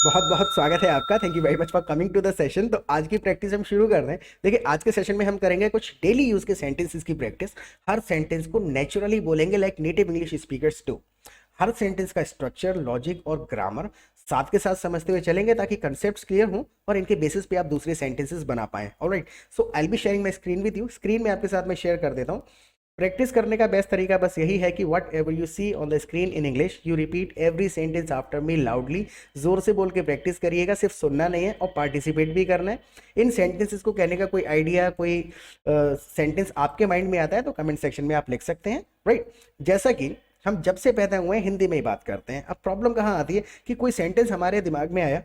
बहुत बहुत स्वागत है आपका। Thank you very much for coming to the session. तो आज की प्रैक्टिस हम शुरू कर रहे हैं। देखिए, आज के सेशन में हम करेंगे कुछ डेली यूज के सेंटेंसेस की प्रैक्टिस। हर सेंटेंस को नेचुरली बोलेंगे like native English speakers do. Her sentence का स्ट्रक्चर, लॉजिक और ग्रामर साथ के साथ समझते हुए चलेंगे ताकि कंसेप्ट्स क्लियर हों और इनके बेसिस पे आप दूसरे सेंटेंसेस बना पाएं। Alright, so I will be sharing my screen with you. Screen में आपके साथ मैं शेयर कर देता हूं। प्रैक्टिस करने का बेस्ट तरीका बस यही है कि whatever you see on the screen in English you repeat every sentence after me loudly. जोर से बोल के प्रैक्टिस करिएगा, सिर्फ सुनना नहीं है और पार्टिसिपेट भी करना है। इन सेंटेंसेस को कहने का कोई आइडिया, कोई सेंटेंस आपके माइंड में आता है तो कमेंट सेक्शन में आप लिख सकते हैं। राइट, जैसा कि हम जब से पैदा हुए हैं हिंदी में ही बात करते हैं। अब प्रॉब्लम कहाँ आती है कि कोई सेंटेंस हमारे दिमाग में आया,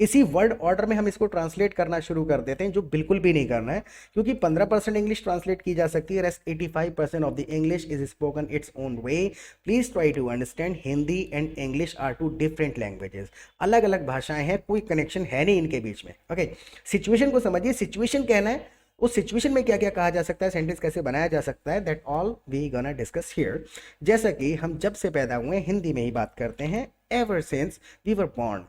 इसी वर्ड ऑर्डर में हम इसको ट्रांसलेट करना शुरू कर देते हैं, जो बिल्कुल भी नहीं करना है। क्योंकि 15% इंग्लिश ट्रांसलेट की जा सकती है, rest 85% of the English is spoken its own way. Please try to understand Hindi and English are two different languages. अलग अलग भाषाएं हैं, कोई कनेक्शन है नहीं इनके बीच में। ओके, सिचुएशन को समझिए। सिचुएशन कहना है उस सिचुएशन में क्या क्या कहा जा सकता है, सेंटेंस कैसे बनाया जा सकता है, that all we gonna discuss here. जैसा कि हम जब से पैदा हुए हिंदी में ही बात करते हैं, ever since we were born.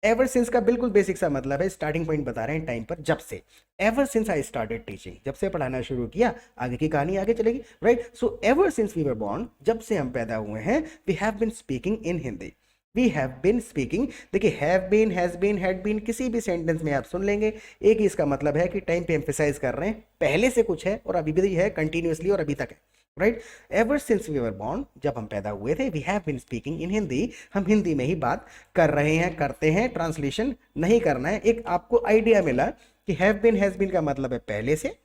Ever since का बिल्कुल बेसिक सा मतलब है, स्टार्टिंग पॉइंट बता रहे हैं टाइम पर, जब से। Ever since I started teaching, जब से पढ़ाना शुरू किया, आगे की कहानी आगे चलेगी। Right, so ever since we were born, जब से हम पैदा हुए हैं, we have been speaking in Hindi. We have been speaking. देखिए, have been, has been, had been, किसी भी सेंटेंस में आप सुन लेंगे, एक ही इसका मतलब है कि टाइम पे एम्फेसाइज कर रहे हैं, पहले से कुछ है और अभी भी है, कंटिन्यूसली और अभी तक है। Right, ever since we were born, जब हम पैदा हुए थे, we have been speaking in Hindi, हम हिंदी में ही बात कर रहे हैं, करते हैं। ट्रांसलेशन नहीं करना है। एक आपको आइडिया मिला कि हैव बीन, हैज बीन का मतलब है पहले से,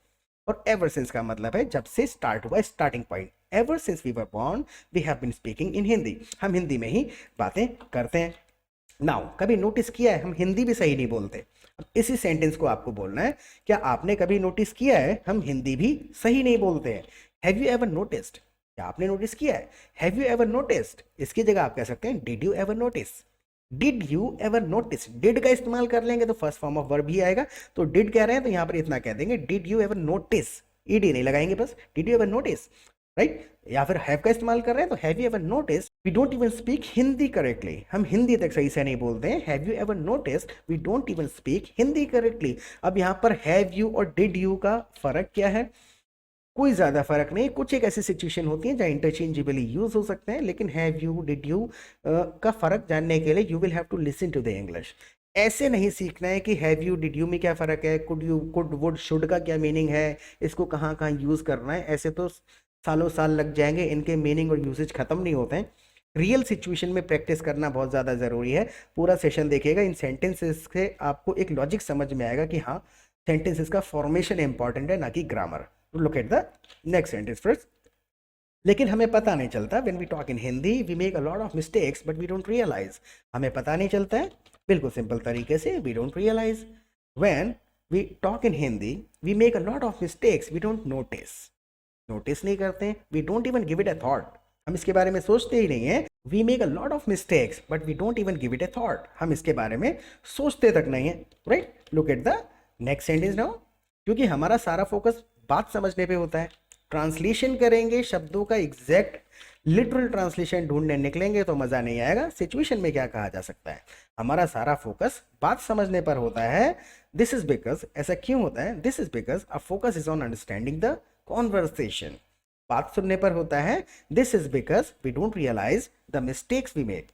और एवर सिंस का मतलब है जब से स्टार्ट हुआ, starting point. Ever since we were born we have been speaking in Hindi, हम हिंदी में ही बातें करते हैं। नाउ, कभी नोटिस किया है हम हिंदी भी सही नहीं बोलते। अब इसी सेंटेंस को आपको बोलना है, क्या आपने कभी नोटिस किया है हम हिंदी भी सही नहीं बोलते हैं? Have you ever noticed? क्या आपने नोटिस किया है? हैव यू एवर नोटिस्ड, इसकी जगह आप कह सकते हैं did you ever notice. Did you ever notice, did का इस्तेमाल कर लेंगे तो फर्स्ट फॉर्म ऑफ वर्ब ही आएगा। तो डिड कह रहे हैं तो यहां पर इतना कह देंगे, did you ever notice. ED नहीं लगाएंगे, बस did you ever notice. Right, या फिर हैव का इस्तेमाल कर रहे हैं तो have you ever notice we don't even speak Hindi correctly, हम हिंदी तक सही से नहीं बोलते हैं। Have you ever notice we don't even speak Hindi correctly. अब यहाँ पर हैव यू और डिड यू का फर्क क्या है? कोई ज्यादा फर्क नहीं। कुछ एक ऐसी सिचुएशन होती है जहाँ इंटरचेंजेबली यूज हो सकते हैं, लेकिन हैव यू, डिड यू का फर्क जानने के लिए you will have to listen to the English. ऐसे नहीं सीखना है कि हैव यू, डिड यू में क्या फर्क है, could you, could, would, should का क्या मीनिंग है, इसको कहाँ कहाँ यूज करना है। ऐसे तो सालों साल लग जाएंगे, इनके मीनिंग और यूसेज खत्म नहीं होते हैं। रियल सिचुएशन में प्रैक्टिस करना बहुत ज़्यादा ज़रूरी है। पूरा सेशन देखिएगा, इन सेंटेंसेस से आपको एक लॉजिक समझ में आएगा कि हाँ, सेंटेंसेस का फॉर्मेशन इंपॉर्टेंट है, ना कि grammar. Look at the next sentence first. लेकिन हमें पता नहीं चलता, when we talk in Hindi we make a lot of mistakes but we don't realise. हमें पता नहीं चलता है, बिल्कुल सिंपल तरीके से, we don't realise. When we talk in Hindi we make a lot of mistakes, we don't notice. Notice नहीं करते हैं, we don't even give it a thought, हम इसके बारे में सोचते ही नहीं है। We make a lot of mistakes but we don't even give it a thought, हम इसके बारे में सोचते तक नहीं है। Right, look at the next sentence now. क्योंकि हमारा सारा फोकस बात समझने पे होता है, ट्रांसलेशन करेंगे, शब्दों का एग्जैक्ट लिटरल ट्रांसलेशन ढूंढने निकलेंगे तो मजा नहीं आएगा। सिचुएशन में क्या कहा जा सकता है, हमारा सारा फोकस बात समझने पर होता है। दिस इज बिकॉज, ऐसा क्यों होता है? This is because a focus is on understanding the conversation, बात सुनने पर होता है। This is because we don't realise the mistakes we make,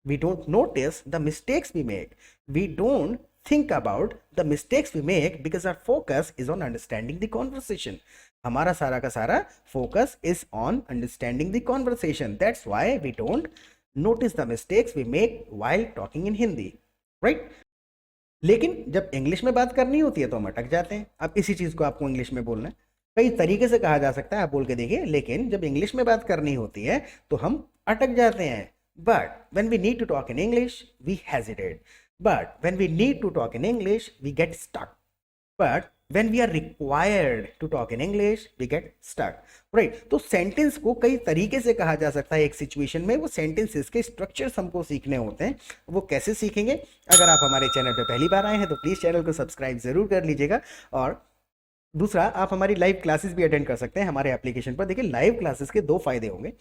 we don't notice the mistakes we make, we don't think about the mistakes we make because our focus is on understanding the conversation. हमारा सारा का सारा focus is on understanding the conversation. That's why we don't notice the mistakes we make while talking in Hindi. Right? लेकिन जब English में बात करनी होती है तो हम अटक जाते हैं। अब इसी चीज को आपको इंग्लिश में बोलना है, कई तरीके से कहा जा सकता है, आप बोल के देखिए। लेकिन जब इंग्लिश में बात करनी होती है तो हम अटक जाते हैं। But when we need to talk in English, we hesitate. But when we need to talk in English, we get stuck. But when we are required to talk in English, we get stuck. Right? तो sentence को कई तरीके से कहा जा सकता है एक सिचुएशन में। वो सेंटेंसेस के स्ट्रक्चर्स हमको सीखने होते हैं। वो कैसे सीखेंगे? अगर आप हमारे चैनल पे पहली बार आए हैं तो प्लीज चैनल को सब्सक्राइब जरूर कर लीजिएगा और दूसरा, आप हमारी लाइव क्लासेस भी अटेंड कर सकते हैं हमारे एप्लीकेशन पर। देखिए, लाइव क्लासेस के दो फायदे होंगे।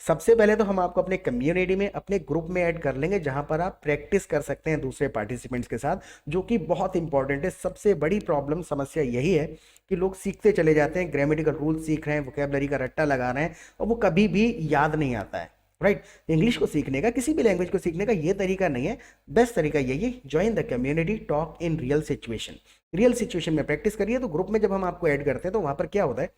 सबसे पहले तो हम आपको अपने कम्युनिटी में, अपने ग्रुप में ऐड कर लेंगे, जहां पर आप प्रैक्टिस कर सकते हैं दूसरे पार्टिसिपेंट्स के साथ, जो कि बहुत इंपॉर्टेंट है। सबसे बड़ी प्रॉब्लम, समस्या यही है कि लोग सीखते चले जाते हैं, ग्रामेटिकल रूल सीख रहे हैं, वोकेबलरी का रट्टा लगा रहे हैं, और वो कभी भी याद नहीं आता है। राइट। इंग्लिश को सीखने का, किसी भी लैंग्वेज को सीखने का ये तरीका नहीं है। बेस्ट तरीका यही है, join the community, talk in real situation. Real situation में प्रैक्टिस करिए। तो ग्रुप में जब हम आपको ऐड करते हैं, तो वहां पर क्या होता है,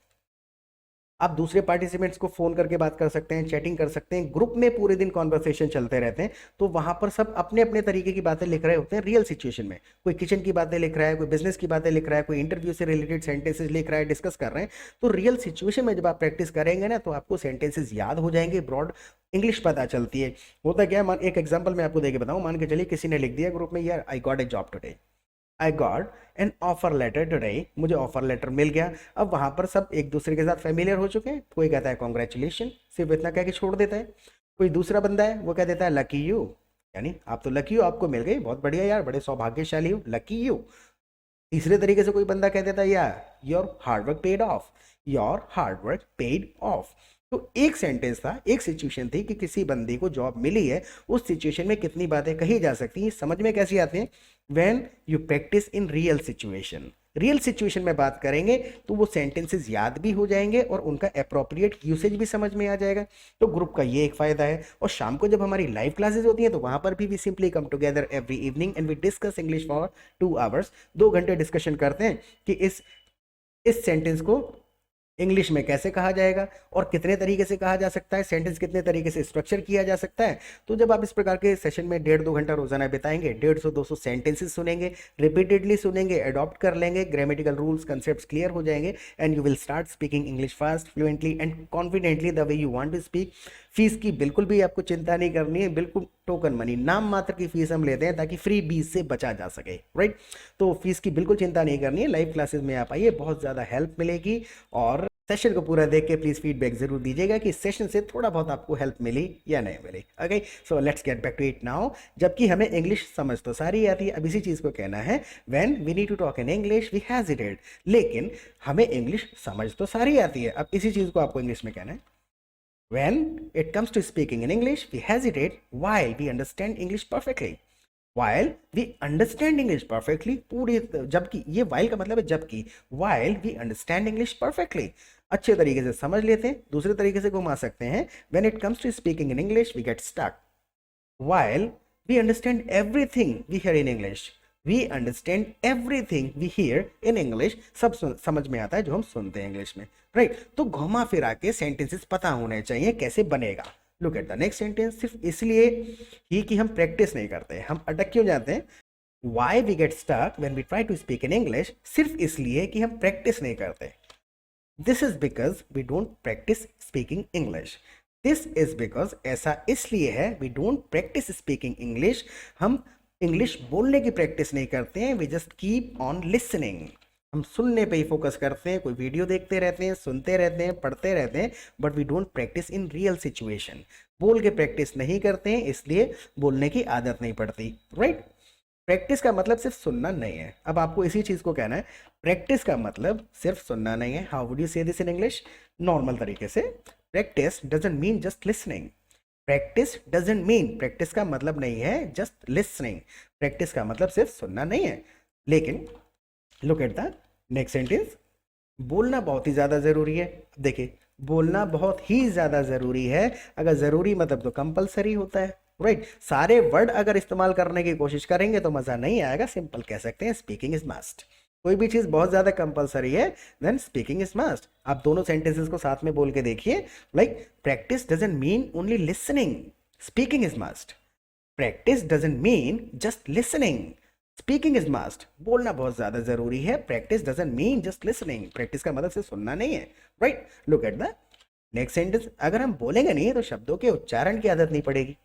आप दूसरे पार्टिसिपेंट्स को फोन करके बात कर सकते हैं, चैटिंग कर सकते हैं, ग्रुप में पूरे दिन कॉन्वर्सेशन चलते रहते हैं। तो वहां पर सब अपने अपने तरीके की बातें लिख रहे होते हैं रियल सिचुएशन में। कोई किचन की बातें लिख रहा है, कोई बिजनेस की बातें लिख रहा है, कोई इंटरव्यू से रिलेटेड सेंटेंसेस लिख रहा है, डिस्कस कर रहे हैं। तो रियल सिचुएशन में जब आप प्रैक्टिस करेंगे ना, तो आपको सेंटेंसेस याद हो जाएंगे, ब्रॉड इंग्लिश पता चलती है। होता क्या है, एक एग्जाम्पल मैं आपको देके बताऊं। मान के चलिए किसी ने लिख दिया ग्रुप में, यार I got a job today, I got an offer letter today, मुझे ऑफर लेटर मिल गया। अब वहां पर सब एक दूसरे के साथ फेमिलियर हो चुके हैं। कोई कहता है कॉन्ग्रेचुलेशन, सिर्फ इतना कह के छोड़ देता है। कोई दूसरा बंदा है, वो कह देता है लकी यू, यानी आप तो लकी हो, आपको मिल गई, बहुत बढ़िया यार, बड़े सौभाग्यशाली हो, लकी यू। तीसरे तरीके से कोई बंदा कह देता है, यार your hard work paid of, your hard work paid of. तो एक सेंटेंस था, एक सिचुएशन थी कि किसी बंदी को जॉब मिली है। उस सिचुएशन में कितनी बातें कही जा सकती हैं, समझ में कैसी आती हैं, when you practice in real situation. Real situation में बात करेंगे तो वो सेंटेंसेस याद भी हो जाएंगे और उनका अप्रोप्रिएट यूसेज भी समझ में आ जाएगा। तो ग्रुप का ये एक फायदा है। और शाम को जब हमारी लाइव क्लासेस होती हैं, तो वहां पर भी we simply come together every evening and we discuss English for 2 hours. 2 घंटे डिस्कशन करते हैं कि इस सेंटेंस को इंग्लिश में कैसे कहा जाएगा और कितने तरीके से कहा जा सकता है, सेंटेंस कितने तरीके से स्ट्रक्चर किया जा सकता है। तो जब आप इस प्रकार के सेशन में 1.5-2 घंटा रोजाना बिताएंगे, 150-200 सेंटेंसेस सुनेंगे, रिपीटेडली सुनेंगे, अडॉप्ट कर लेंगे, ग्रामेटिकल रूल्स, कंसेप्ट्स क्लियर हो जाएंगे, and you will start speaking English fast, fluently and confidently the way you want to speak. Fees की बिल्कुल भी आपको चिंता नहीं करनी है, बिल्कुल टोकन मनी, नाम मात्र की फीस हम लेते हैं ताकि फ्री बीस से बचा जा सके। राइट। तो फीस की बिल्कुल चिंता नहीं करनी है। लाइव क्लासेस में आप आइए, बहुत ज़्यादा हेल्प मिलेगी। और सेशन को पूरा देख के प्लीज फीडबैक जरूर दीजिएगा कि सेशन से थोड़ा बहुत आपको हेल्प मिली या नहीं मिली। Okay, so let's get back to it now. जबकि हमें इंग्लिश समझ तो सारी आती है, अब इसी चीज को कहना है, when we need to talk in English we hesitate. लेकिन हमें इंग्लिश समझ तो सारी आती है, अब इसी चीज को आपको इंग्लिश में कहना है, when it comes to speaking in English we hesitate while we understand English perfectly। while we understand English perfectly, पूरी, जबकि ये while का मतलब है जबकि, while we understand English perfectly, अच्छे तरीके से समझ लेते हैं। दूसरे तरीके से घुमा सकते हैं, when it comes to speaking in English we get stuck while we understand everything we hear in English। we understand everything we hear in English, सब समझ में आता है जो हम सुनते हैं इंग्लिश में। राइट। तो घुमा फिरा के सेंटेंसेस पता होने चाहिए कैसे बनेगा। Look at the next sentence. सिर्फ इसलिए ही कि हम प्रैक्टिस नहीं करते, हम अटक क्यों जाते हैं, why we get stuck when we try to speak in English, सिर्फ इसलिए कि हम प्रैक्टिस नहीं करते। This is because we don't practise speaking English. This is because, ऐसा इसलिए है, we don't practise speaking English, हम इंग्लिश बोलने की प्रैक्टिस नहीं करते हैं। We just keep on listening, हम सुनने पे ही फोकस करते हैं, कोई वीडियो देखते रहते हैं, सुनते रहते हैं, पढ़ते रहते हैं, but we don't practise in real situation. बोल के प्रैक्टिस नहीं करते हैं, इसलिए बोलने की आदत नहीं पड़ती। राइट। प्रैक्टिस का मतलब सिर्फ सुनना नहीं है। अब आपको इसी चीज को कहना है, प्रैक्टिस का मतलब सिर्फ सुनना नहीं है। हाउ वुड यू से दिस इन इंग्लिश नॉर्मल तरीके से? Practice doesn't mean just listening. Practice doesn't mean, practice का मतलब नहीं है जस्ट लिसनिंग। प्रैक्टिस का मतलब सिर्फ सुनना नहीं है। लेकिन look at the next sentence, बोलना बहुत ही ज्यादा जरूरी है। देखिए, बोलना बहुत ही ज्यादा जरूरी है। अगर जरूरी मतलब तो कंपलसरी होता है। राइट। सारे वर्ड अगर इस्तेमाल करने की कोशिश करेंगे तो मजा नहीं आएगा। सिंपल कह सकते हैं, स्पीकिंग इज मस्ट। कोई भी चीज बहुत ज्यादा कंपलसरी है, देन स्पीकिंग इज मस्ट। आप दोनों सेंटेंसेस को साथ में बोल के देखिए, like practice doesn't mean only listening, speaking is must. Practice doesn't mean just listening, speaking is must. बोलना बहुत ज्यादा जरूरी है। Practice doesn't mean just listening, practice का मतलब सिर्फ सुनना नहीं है। Right. Look at the next sentence. अगर हम बोलेंगे नहीं तो शब्दों के उच्चारण की आदत नहीं पड़ेगी।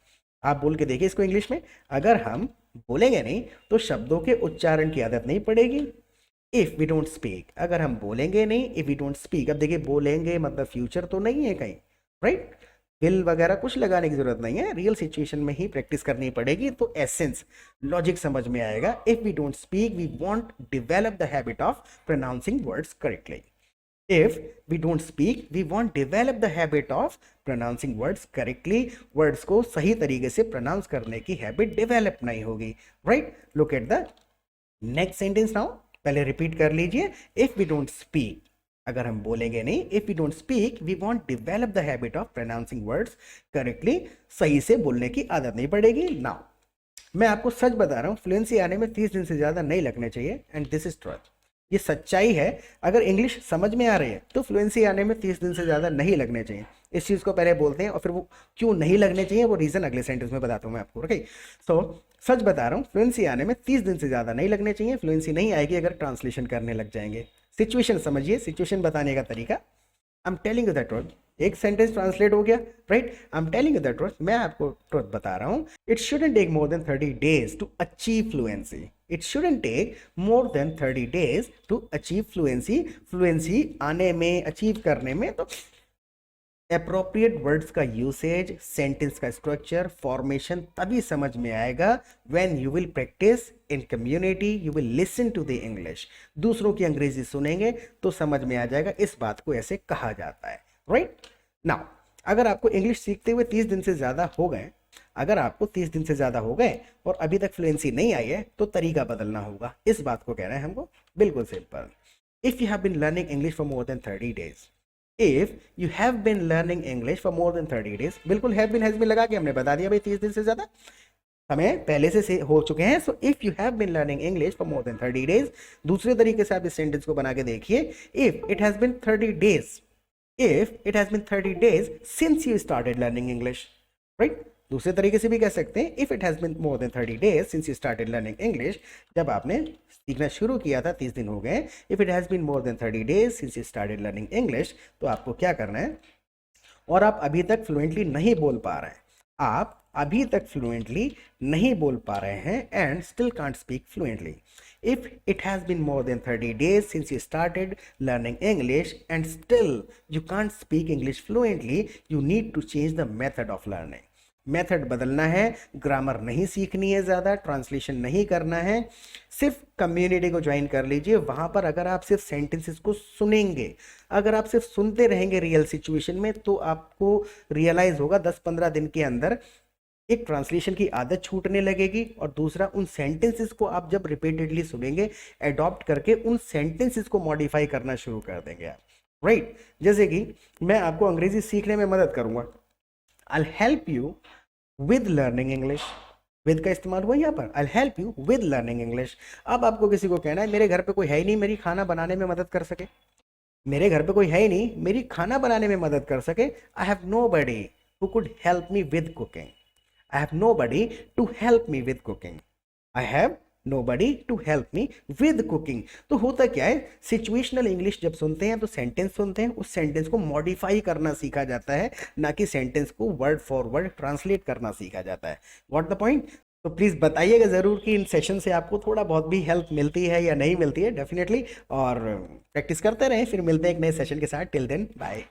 आप बोल के देखिए इसको इंग्लिश में, अगर हम बोलेंगे नहीं तो शब्दों के उच्चारण की आदत नहीं पड़ेगी। इफ वी डोंट स्पीक, अगर हम बोलेंगे नहीं, इफ वी डोंट स्पीक। अब देखिए, बोलेंगे मतलब फ्यूचर तो नहीं है कहीं। राइट। विल वगैरह कुछ लगाने की जरूरत नहीं है, रियल सिचुएशन में ही प्रैक्टिस करनी पड़ेगी तो एसेंस लॉजिक समझ में आएगा। If we don't speak we won't develop the habit of pronouncing words correctly. If we don't speak, we won't develop the habit of pronouncing words correctly. Words को सही तरीके से pronounce करने की habit develop नहीं होगी, right? Look at the next sentence now. पहले repeat कर लीजिए। If we don't speak, अगर हम बोलेंगे नहीं, if we don't speak, we won't develop the habit of pronouncing words correctly. सही से बोलने की आदत नहीं पड़ेगी। Now, मैं आपको सच बता रहा हूँ, फ्लुएंसी आने में 30 दिन से ज़्यादा नहीं लगने चाहिए, एंड दिस इज ट्रुथ। ये सच्चाई है। अगर इंग्लिश समझ में आ रही है तो फ्लुएंसी आने में 30 दिन से ज़्यादा नहीं लगने चाहिए। इस चीज़ को पहले बोलते हैं और फिर वो क्यों नहीं लगने चाहिए वो रीज़न अगले सेंटेंस में बताता हूँ मैं आपको। ओके, सो सच बता रहा हूँ, फ्लुएंसी आने में 30 दिन से ज़्यादा नहीं लगने चाहिए। फ्लुएंसी नहीं आएगी अगर ट्रांसलेशन करने लग जाएंगे। सिचुएशन समझिए, सिचुएशन बताने का तरीका। I am telling you the truth, एक सेंटेंस ट्रांसलेट हो गया, right. I am telling you the truth, मैं आपको ट्रुथ बता रहा हूँ। It shouldn't take more than 30 days to achieve fluency. It shouldn't take more than 30 days to achieve fluency. Fluency आने में, अचीव करने में तो अप्रोप्रिएट वर्ड्स का यूसेज, सेंटेंस का स्ट्रक्चर, फॉर्मेशन तभी समझ में आएगा when you will practice in community, you will listen to the English. दूसरों की अंग्रेजी सुनेंगे तो समझ में आ जाएगा इस बात को ऐसे कहा जाता है, राइट। नाउ अगर आपको इंग्लिश सीखते हुए 30 दिन से ज़्यादा हो गए, अगर आपको 30 दिन से ज़्यादा हो गए और अभी तक फ्लुएंसी नहीं आई है तो तरीका बदलना होगा। इस बात को कह रहे हैं हमको, बिल्कुल simple. If you have been learning English for more than 30 days, if you have been learning English for more than 30 days, बिल्कुल हैव बीन हैज बीन लगा के हमने बता दिया भाई 30 दिन से ज़्यादा हमें पहले से हो चुके हैं। So if you have been learning English for more than 30 days, दूसरे तरीके से आप इस सेंटेंस को बना के देखिए। If it has been 30 days, if it has been 30 days since you started learning English, right? दूसरे तरीके से भी कह सकते हैं if it has been more than 30 days since you started learning English, जब आपने सीखना शुरू किया था 30 दिन हो गए। if it has been more than 30 days since you started learning English, तो आपको क्या करना है, और आप अभी तक फ्लुएंटली नहीं बोल पा रहे हैं, आप अभी तक फ्लुएंटली नहीं बोल पा रहे हैं and still can't speak fluently. If it has been more than 30 days since you started learning English and still you can't speak English fluently, you need to change the method of learning. Method बदलना है, grammar नहीं सीखनी है ज़्यादा, translation नहीं करना है, सिर्फ कम्युनिटी को ज्वाइन कर लीजिए। वहाँ पर अगर आप सिर्फ सेंटेंसेस को सुनेंगे, अगर आप सिर्फ सुनते रहेंगे रियल सिचुएशन में, तो आपको रियलाइज़ होगा 10-15 दिन के अंदर एक ट्रांसलेशन की आदत छूटने लगेगी, और दूसरा उन सेंटेंसेस को आप जब रिपीटेडली सुनेंगे, एडॉप्ट करके उन सेंटेंसेस को मॉडिफाई करना शुरू कर देंगे आप, राइट। जैसे कि मैं आपको अंग्रेजी सीखने में मदद करूंगा, I help you with learning English. With का इस्तेमाल हुआ यहाँ पर, I help you with learning English. अब आपको किसी को कहना है मेरे घर पे कोई है ही नहीं मेरी खाना बनाने में मदद कर सके, मेरे घर पे कोई है ही नहीं मेरी खाना बनाने में मदद कर सके। I have nobody who could help me with cooking. I have nobody to help me with cooking. I have nobody to help me with cooking. तो होता क्या है, सिचुएशनल इंग्लिश जब सुनते हैं तो सेंटेंस सुनते हैं, उस सेंटेंस को मॉडिफाई करना सीखा जाता है, ना कि सेंटेंस को वर्ड फॉर वर्ड ट्रांसलेट करना सीखा जाता है। What the point? तो प्लीज़ बताइएगा ज़रूर कि इन सेशन से आपको थोड़ा बहुत भी हेल्प मिलती है या नहीं मिलती है, डेफिनेटली। और प्रैक्टिस करते रहें, फिर मिलते हैं एक नए सेशन के साथ। Till then bye.